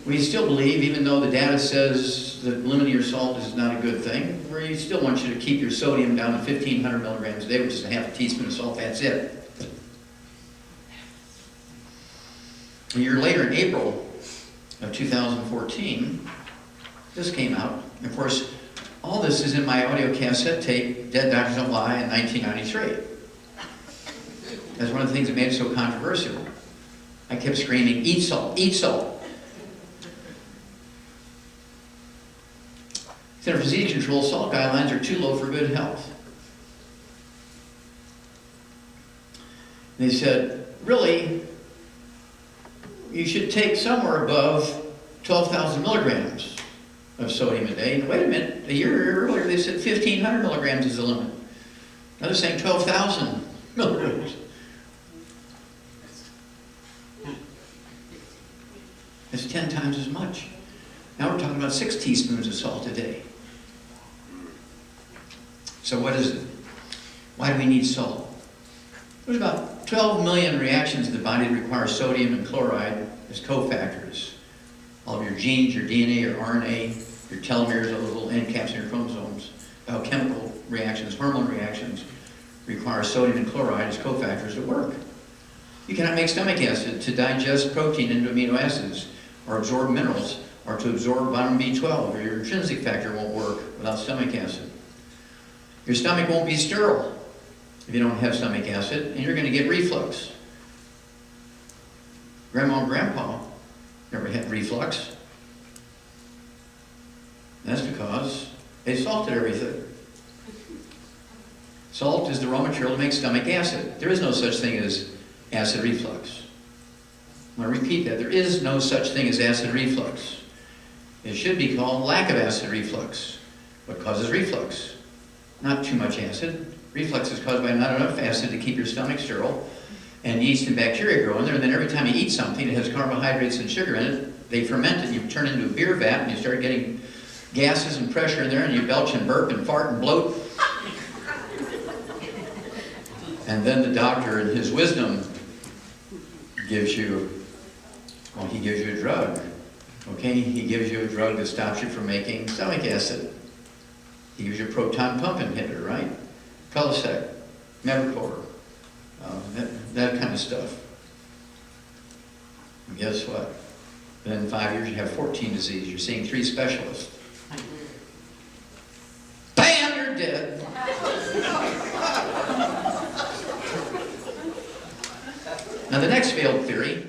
We still believe, even though the data says that limiting your salt is not a good thing, we still want you to keep your sodium down to 1,500 milligrams a day, which is a half a teaspoon of salt, that's it. A year later, in April of 2014, this came out. And of course, all this is in my audio cassette tape, Dead Doctors Don't Lie, in 1993. That's one of the things that made it so controversial. I kept screaming, eat salt, eat salt. Center for Disease Control salt guidelines are too low for good health. They said, really, you should take somewhere above 12,000 milligrams of sodium a day. And wait a minute, a year earlier they said 1,500 milligrams is the limit. Now they're saying 12,000 milligrams. It's 10 times as much. Now we're talking about 6 teaspoons of salt a day. So what is it? Why do we need salt? There's about 12 million reactions in the body that require sodium and chloride as cofactors. All of your genes, your DNA, your RNA, your telomeres, all those little end caps in your chromosomes, biochemical reactions, hormone reactions, require sodium and chloride as cofactors to work. You cannot make stomach acid to digest protein into amino acids, or absorb minerals, or to absorb vitamin B12, or your intrinsic factor won't work without stomach acid. Your stomach won't be sterile if you don't have stomach acid, and you're going to get reflux. Grandma and Grandpa never had reflux. That's because they salted everything. Salt is the raw material to make stomach acid. There is no such thing as acid reflux. I'm going to repeat that. There is no such thing as acid reflux. It should be called lack of acid reflux. What causes reflux? Not too much acid. Reflux is caused by not enough acid to keep your stomach sterile, and yeast and bacteria grow in there, and then every time you eat something that has carbohydrates and sugar in it, they ferment it, you turn it into a beer vat, and you start getting gases and pressure in there, and you belch and burp and fart and bloat. And then the doctor, in his wisdom, gives you, well, he gives you a drug. Okay, he gives you a drug that stops you from making stomach acid. He gives you a proton pump inhibitor, right? Prilosec, Mevacor, that kind of stuff. And guess what? Within 5 years, you have 14 diseases. You're seeing 3 specialists. Bam, you're dead. Now, the next failed theory